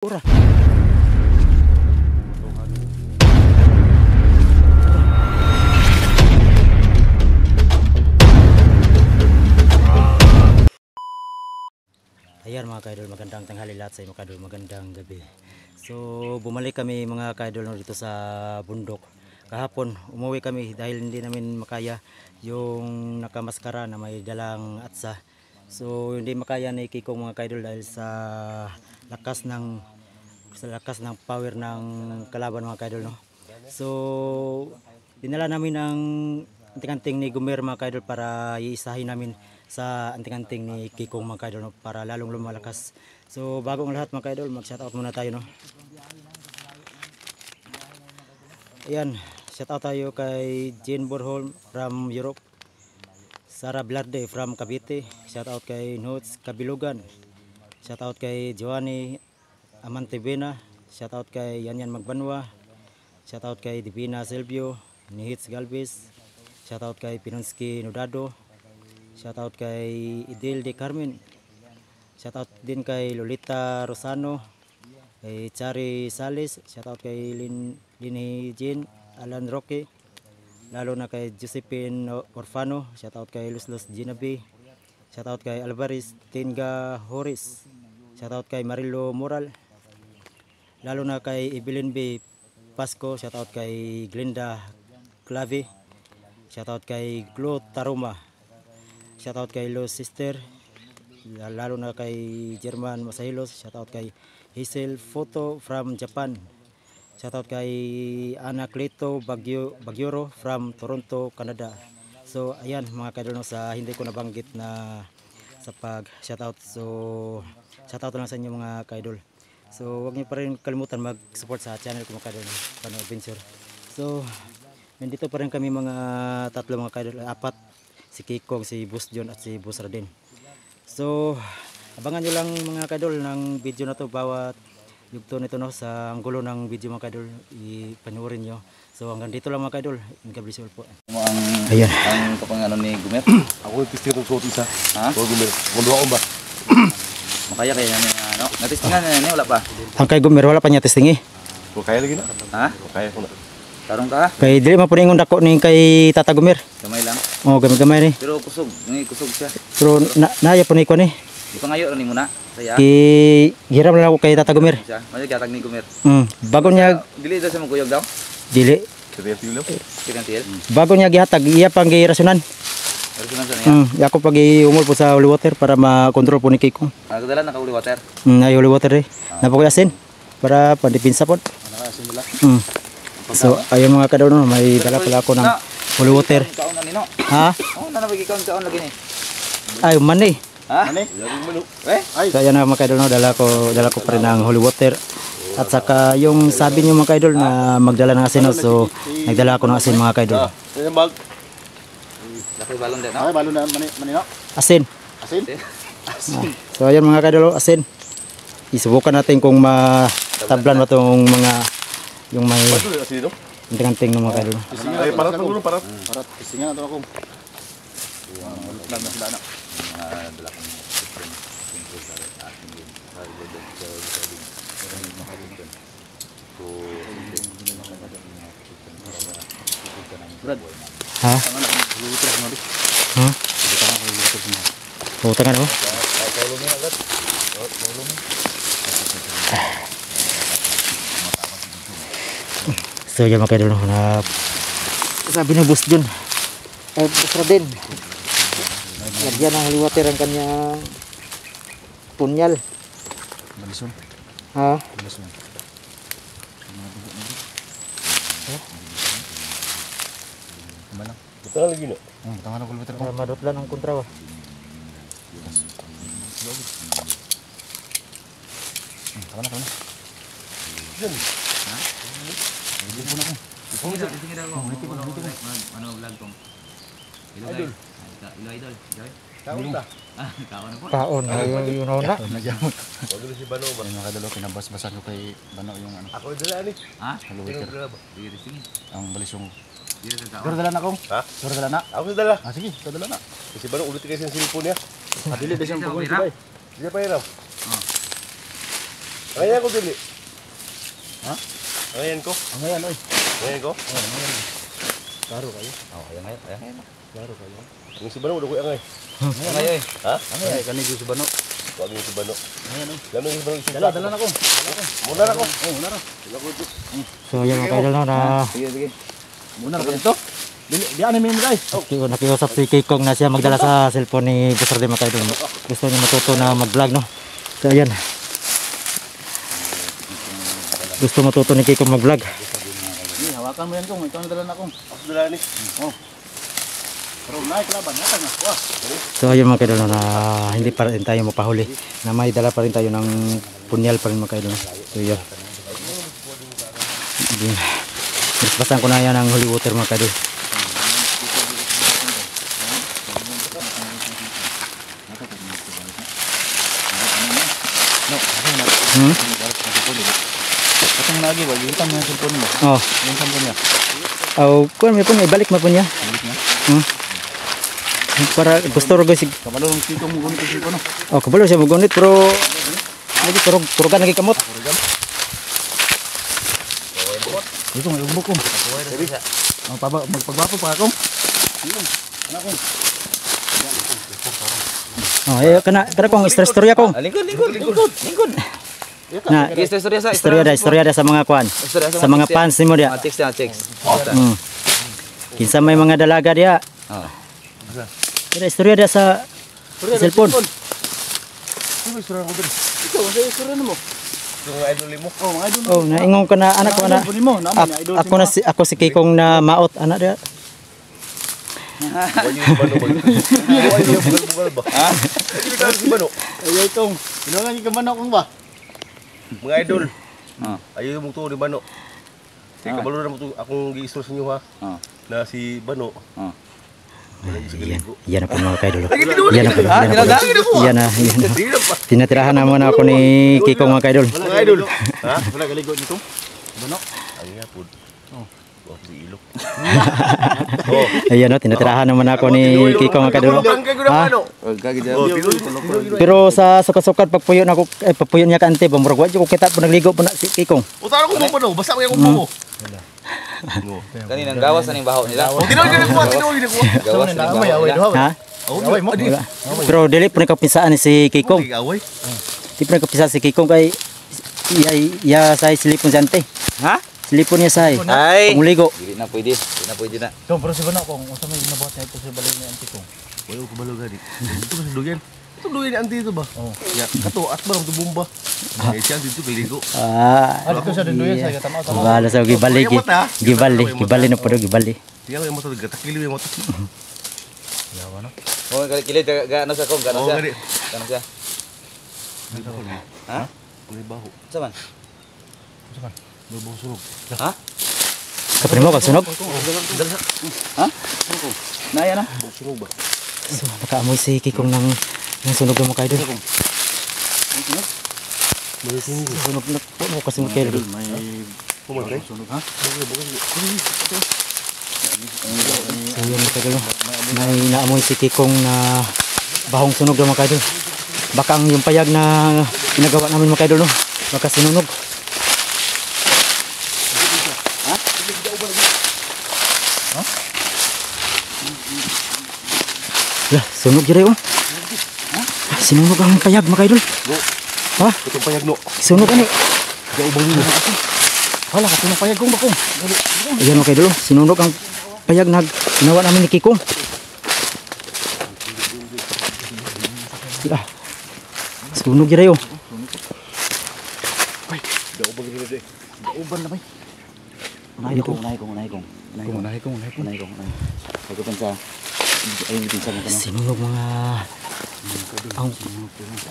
Ura. Ayan mga kaidol, magandang tanghali lahat sa mga kaidol, magandang gabi. So bumalik kami mga kaidol dito sa bundok. Kahapon umuwi kami dahil hindi namin makaya yung nakamaskara na may dalang atsa. So hindi makaya ni Kikong mga kaidol dahil sa lakas ng power ng kalaban mga kaidol, no. So dinala namin ang anting-anting ni Gumer mga kaidol para iisahin namin sa anting-anting ni Kikong mga kaidol, no, para lalong lumalakas. So bago ang lahat mga kaidol, mag-shoutout muna tayo, no. Ayan, shoutout tayo kay Jean Borholm from Europe, Sara Blarde from Cavite, shoutout kay Notes Kabilugan, shoutout kay Joanny Amantibena, shoutout kay Yanyan Magbanwa, shoutout kay Divina Silvio, Nihits Galvez, shoutout kay Pinonski Nodado, shoutout kay Idil de Carmen, shoutout din kay Lolita Rosano, kay Chari Salis, shoutout kay Lini Jean Alan Roque, lalo na kay Josephine Orfano, shoutout kay Luslos Ginabi, shoutout kay Alvarez Tinga Horis, shoutout kay Marilo Moral, lalo na kay Evelyn B. Pasco, shoutout kay Glenda Clave, shoutout kay Glo Taruma, shoutout kay Los Sister, lalo na kay German Masahilos, shoutout kay Hazel Photo from Japan, shoutout kay Ana Cleto Bagyoro from Toronto, Canada. So ayan mga kaidol, no, sa hindi ko nabanggit na sa pag shoutout, so shoutout lang sa inyo mga kaidol. So huwag niyo pa rin kalimutan mag-support sa channel ko mga kaidol, Pano Adventure. So nandito pa rin kami mga tatlo mga kaidol, apat, si Kikong, si Boss John at si Boss Radin. So abangan nyo lang mga kaidol ng video na to, bawat yugto nito, no, sa ang gulo ng video mga kaidol, ipanoorin nyo. So hanggang dito lang mga kaidol, God po. Ayan ang kapangano ni Gumer. Ako yung testing ng suot isa. Ha? So Gumer, mundo ako ba? Makaya kaya niya ano? Natistingan na wala pa. Ang kay Gumer wala pa niya testing eh. So kaya lagi na. Ha? Kaya ko na. Tarong ka? Kay dili man po ningon dako ni kay Tata Gumer. Gamay lang. Oh, gamay ni. Pero kusog, kusog siya. Pero naya po ni ko ni. Di pa ngayon ni muna. Saya. Giram lang ako kay Tata Gumer. Siya. May gatag ni Gumer. Bago niya Dili daw sa maguyog daw. dili. Kaya tilo. Kinantil. Bago niya gihatag iya pang girasyonan. Pero sunan sa niya. Ako pag iumol po sa holy water para ma-control po ni Kikong. Nagdala na kauli water. Ay holy water eh. Napakuyasin para pandipinsa po. Nakasin wala. So ayun mga kaidol, no, may dala pala ako ng holy water. Kaon na nino. Ha? Oh, nanabagi kaon lagi ni. Ay man eh. Ha? Ani? Eh? So ayan na mga kaidol, no, dala ko pa rin ng holy water. At saka yung sabi niyo mga kaidol na magdala ng asin, no, so nagdala ako ng asin mga kaidol. Yung bag. Lakoy balon din, Ay, no? balon na manino. Asin. Asin? So ayan mga kaidol, asin. Isubukan natin kung matablan ba itong mga yung may Bato asin no? anting-anting ng mga kaidol. Ay, parat na gulo, parat. Parat. Isingan na ako. Dala ko Ha? Ha? Putangan ako. So yan mga kaidol, na sabi ni Boss John ay Boss Radin, lagyan ng holy water ang kanyang punyal. Balisong. Ha? Balisong. Malang. Betul lagi no? Tangan ako lumitar ko. Madotlan ang kontra ba? Tangan ako na. Yan. Ha? Hindi po na ko. Sige daw. Ano vlog tong? Idol. Idol. Kaon ta. Kawan po. Kaon, yun na. Nagyamot. Wag si Bano ba? Yung nakadalo kinabas-basan ko kay Bano yung ano. Ako dala ni. Ha? Lumitar. Sige. Ang balisong. Dito dala na ko. Ha? Dala na. Ako dala. Ah sige, dala na. Kasi Bano ulit kasi yung cellphone niya. Adili ba siyang pagod ba? Sige pa hirap. Ngayon ko dili. Ha? Ngayon ko. Ang ngayon, oy. Ngayon ko. Klaro kayo. Oh, ayan ngayon, ayan ngayon. Klaro kayo. Ang subano udah ko angay. Ayan ngayon, eh. Ha? Ang ngayon, kanina yung subano. Wag yung subano. Ayan, oy. Lami yung subano. Dala na ko. Muna na ko. Oh, muna na. So yan mga kaidol no, na Sige, sige. Muna na ko dito. Di ano mo guys. nakiusap si Kikong na siya magdala sa cellphone ni Boss Rode mga kaidol. Gusto niya matuto na mag-vlog no. So ayan. Gusto matuto ni Kikong mag-vlog. Sige, hawakan mo yan kung. Ito ang dala na kong. Ako dala ni. Oh. Pero naik laban, natang na. Wah. So ayun mga kaidol no, na hindi pa rin tayo mapahuli. Na may dala pa rin tayo ng punyal pa rin mga kaidol. So yun. Basahan ko na yan ng holy water mga kaidol. Katong lagi, wag yung tang cellphone mo. Oh. Yung cellphone niya. Oh, kuan may punya ibalik mo punya. Balik niya. Para gusto ro sig. Kabalo ng tito mo gunit yung cellphone. Oh, kabalo siya magunit pero lagi turugan lagi kamot. Ito may umbok ko. Ang magpagwapo pa ako. Anak ko. Oh, ayo kana kong istorya kong. Lingkod. Na istorya da sa mga kuan. Sa mga fans nimo dia. Checks. Kinsa may mga dalaga dia. Oh. Kira istorya dia sa cellphone. Ano istorya ko dali? Ito, sa istorya mo. Yung mga idol mo. Oh, mga idol. Oh, naingon ko na anak ko na. Ako si Kikong na maot anak dia. Wag yung subano ba? Wag yung subano ba? Ha? Hindi ka subano. Ayaw itong. Pinungan yung kamano kong ba? Mga idol. Ah. Ayaw mo to ni Bano. Kaya kabalo na mo to akong gi-istor sa inyo ha. Ah. Na si Bano. Ah. Yan na po mga kaidol. Yan Yan na. Tinatirahan naman ako ni Kikong mga kaidol. Mga idol. Ha? Wala galigo nito. Bano. Ay nga po. Oh. Oh, si Ilok. Ayan no, tinatirahan naman ako ni Kikong mga kaidol. Ha? Wag ka gid. Oh, tinuloy. Pero sa sukat-sukat pagpuyo na ako pagpuyo niya kante pamurag wa ko kita po nagligo po na si Kikong. Utara ko mo Bano, basta mo akong mo. Kaninang gawas na ning baho nila. Oh, tinuloy na ko, tinuloy na ko. Gawas na ning baho nila. Ha? Away mo di. Pero dili po nakapisaan ni si Kikong. Away. Di po nakapisaan si Kikong kay ya say silipon jante. Ha? Silipon niya say. Ay. Muligo. Dili na pwede. Dili na pwede na. Kung pero si Bano kung unsa may nabuhat na ito sa balay ni auntie ko. Wala ko balo gani. Ito kasi duyan. Ito duyan ni auntie ito ba? Oh. Ya, kato at ba to bomba. Eh siya dito kaligo. Ah, Dito sa dunduyan sa tama tama. wala sa gibali gibali na po gibali. Tingnan mo yung motor, gatakili yung motor. Oh, kilit gaano sa kong, gaano Oo, siya. gani. Gaano siya? Ha? May baho. Saman? May baho sunog. Ha? Kapre mo kagsunog. Ha? Naya na. Baho sunog ba? So, nakaamoy si Kikong ng sunog ng mga kaidol. May sunog. Sunog na po mo kasi mga kaidol. Pumatay. Sunog ha? So yun mga kaidol. May naamoy si Kikong na bahong sunog ng mga kaidol. Baka ang yung payag na ginagawa namin mga kaidol no. Baka sinunog. Lah, sunog yun oh. Sinunog ang payag mga kaidol. Ha? Itong payag no. Sunog ani. Gaubang nila. Wala ka tunang payag kong bakong. Ayan mga kaidol, sinunog ang payag na ginawa namin ni Kikong. Ah, sunog yun oh. Gaubang nila de. Uban na bay. Unahin ko. Unahin kong. Pagkapan sa ayun pinsan mo Sinunog mga ang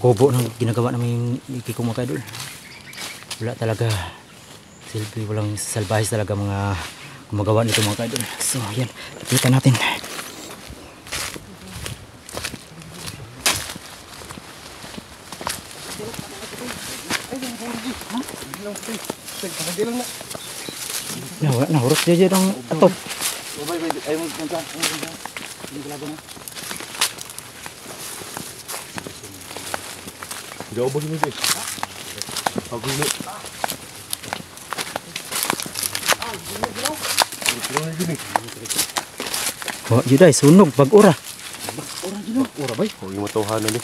kubo ng ginagawa namin ni Kikong mga kaidol. Wala talaga. Silbi, walang salbahis talaga mga gumagawa nito mga kaidol. So ayan, kita natin. Nahurot dia je ng atop. Ayun mo pinsan. Gaubang nila de. Pagulog. Wa jud ay sunog bag-ura. Ora bay. Oh, yung matuhanan ni.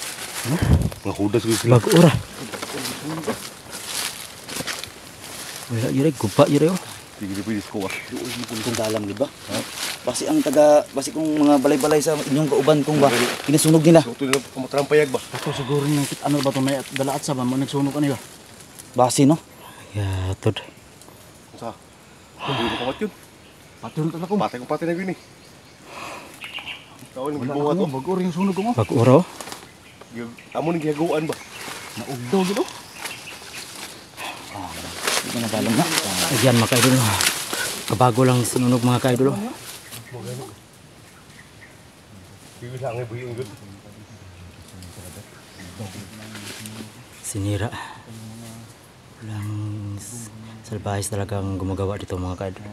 Nga hudas ko sila. Bag-ura. Wala jud ay guba jud ay. Tingin di pwede ko. Kung dalam di ba? Basi ang basi kong mga balay-balay sa inyong kauban kung ba kinasunog nila. So tuloy na pamatrampayag ba? Ito siguro yung ano ba ito may dalaat sa ba mo nagsunog kanila. Basi no. Ya tod. Sa. Hindi ko kamat yun. Patulog na ko. Patay ko patay na yun eh. Tawon ng bunga to. Bago rin yung sunog ko mo. Bag-ura. Amo nang gihaguan ba? Naugdaw gitu. Hindi ko na dalam na. Ayan mga kaidol. Kabago lang sunog mga kaidol. Hindi lang ay buhiyong yun. Sinira. Walang salbahis talagang gumagawa dito mga kaidol.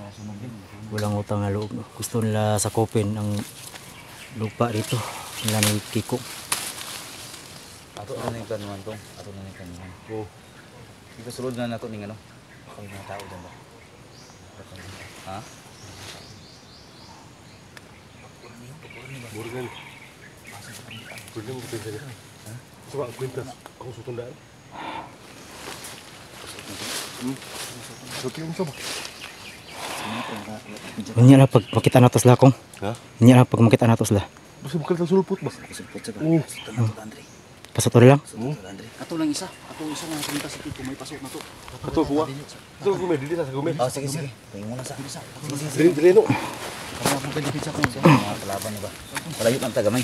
Walang utang na loob. Gusto nila sakupin ang lupa dito. Nila ni Kiko. Ato na yung planuhan tong. Ato na yung planuhan. Oo. Ikaw sulod na nato ning ano. Ako yung mga tao dyan ba? Ha? Burgan. Burgan mo kita niya. Coba kwintas. Ako sa tundaan. Soki yung sabo. Unya na pag makita natos la kong. Ha? Unya na pag makita natos la. Basta bukan sa sulpot ba? Sulpot sa ka. Oo. Sultan na to Andre. Pasot lang. Sultan na Andre. Ato lang isa. Ato isa nga sinta sa kiko may pasok na to. Ato kuha. Ato gumel dili sa gumel. Oh sige sige. Tingin mo na sa. Dili no. Kaya ako pwede pizza ko siya. Mga kalaban ni ba? Malayo ang tagamay.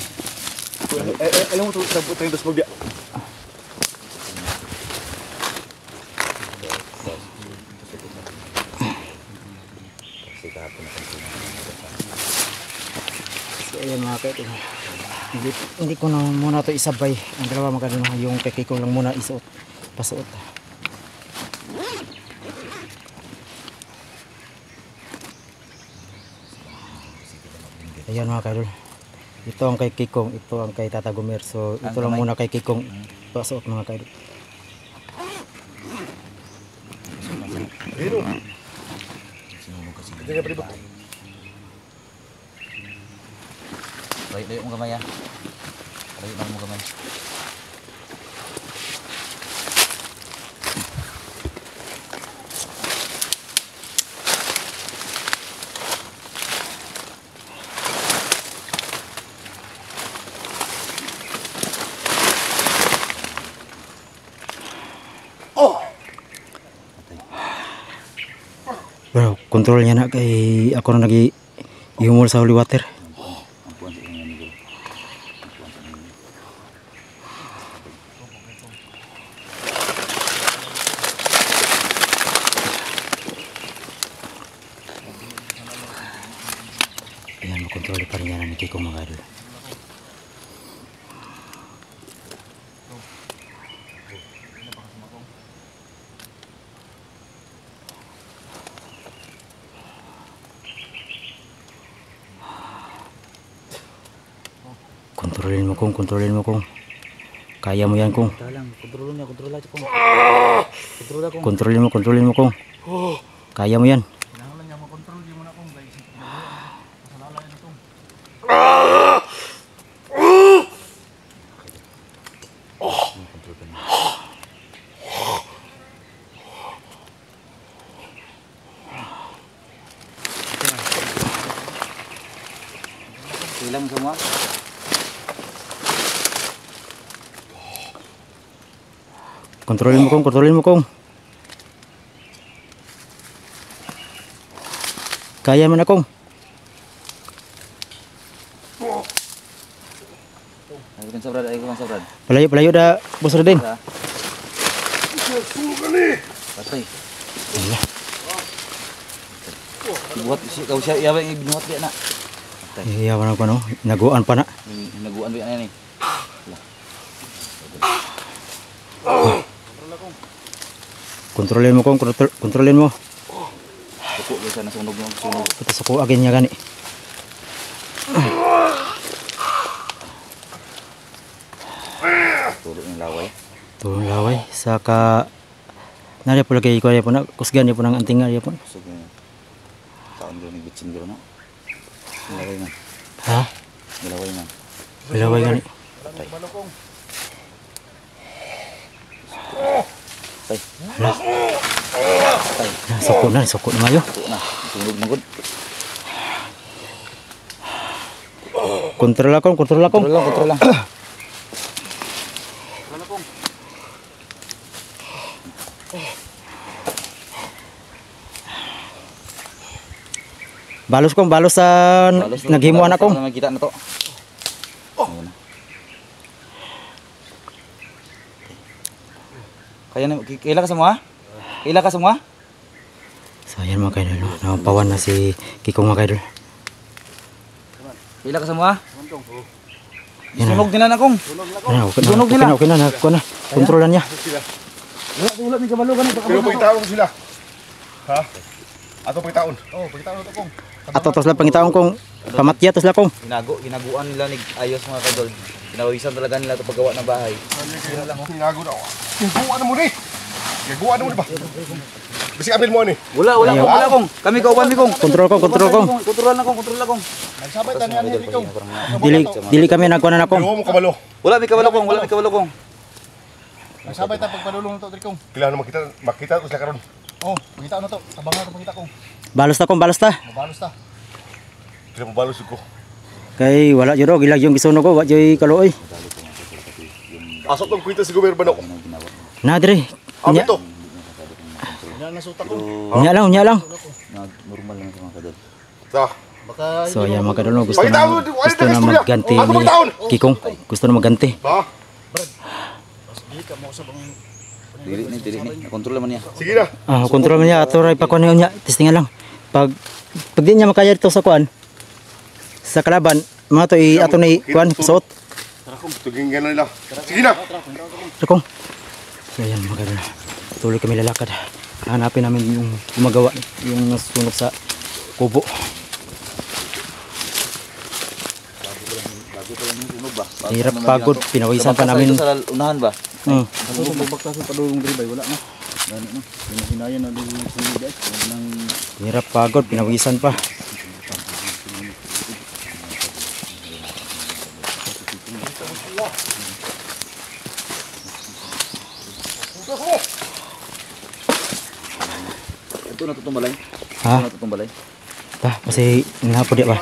Alam mo to sa buto yung dasmog dia. So ayan mga kaidol. Hindi ko na muna to isabay. Ang dalawa mga kaidol. Yung kay Kiko lang muna isuot. Pasuot. Ayan mga kaidol. Ito ang kay Kikong, ito ang kay Tata Gomer. So ito lang muna kay Kikong pasuot mga kaidol. Pero. Kaya pa ba? Layo mo gamay ha. Layo mo gamay. Bro, kontrol niya na kay ako na ihumol sa holy water. Ampuan sa inyo ni Guru. Ayan, makontrol pa rin yan ni Kiko mga idol. Kontrolin mo kung. Kaya mo yan kung. Talang, kontrolon niya, kontrol aja kung. Kontrol ako. Kontrolin mo kung. Kaya mo yan. Kinahanglan niya makontrol di mo na kung guys. Masalala na tong. Silang semua. Kontrolin mo kung. Kaya mo na kung. Ayo kan sabrad, ayo kan sabrad. Palayo dah bos Raden. Patay. Buat si kau siya ya bang binuhat dia nak. Iya mana ko no. Naguan pa na. Naguan dia ni. Kontrolin mo kung. Kontrolin mo. Pokok dia sana sunog mo, sunog. Ito sa ko agin niya gani. Tulog ng laway. Tulong laway sa ka Nari po lagi kuya po na kusgan niya po ng antinga niya po. So, taon ko ni bitsin ko no. Nilaway man. Ha? Nilaway man. Bilaway gani. Tay. Soko na mayo. Tuo na. Tungog na gud. Kontrol akong. Kontrol lang. Balos sa naghimuan akong. Nakita na to. Ayan na. Kaya na, kaila ka sa mga? Kaila ka sa mga? So ayan mga kaidol, napawan na si Kikong mga kaidol. Kaila ka sa mga? Yan na. Sunog nila na kong. Sunog nila. Okay na. Kontrolan niya. Wala may kabalo ka na. Pero pagitaon ko sila. Ha? Ato pagitaon. Oh, pagitaon na to kong. Ato tos lang pangitaon kong pamatya tos lang kong. Ginaguan nila ni ayos mga kadol. Ginawisan talaga nila ito paggawa ng bahay. Hinago na ako. Gaguan na mo ni. Gaguan na mo ni ba? Basi apil mo ni. Wala kong. Kami kauban mi kong. Kontrol kong. Kontrol lang kong. Nagsabay ta niya ni kong. Dili kami nagkuha na kong. Pero mo kabalo. Wala may kabalo kong. Nagsabay ta pagpadulong to kong. Kailangan makita ko sila karon. Oh, makita na to. Tabang na to makita kong. Balos ta. Mabalos ta. Kaya mabalos ko. Kay wala jud og ilag yung gisunog ko, wa joy kaluoy. Pasok tong kwenta sa gobyerno ko. Na dire. Abi to. Unya lang. Normal lang ito mga kadol. Sa. So ayan mga kadol, gusto na magganti ni Kikong. Gusto na magganti. Ba? Dili ni. Kontrol naman niya. Sige na. Kontrol man niya ato ray pa kuan niya, testingan lang. Pag di niya makaya dito sa kuan sa kalaban, mga to ato ni kuan suot. Tuging gana nila. Sige na. Kikong. So ayan mga kadol. Tuloy kami lalakad. Hanapin namin yung gumagawa, yung nasunog sa kubo. Hirap pagod, pinawisan pa namin. Sa unahan ba? Ako sa magbaktas sa padulong dribay wala na. Gani no. Hinayan na din yung guys. Nang Hirap pagod, pinawisan pa. Ito natutumbalay. Ha? Natutumbalay. Ta, kasi napo di ba?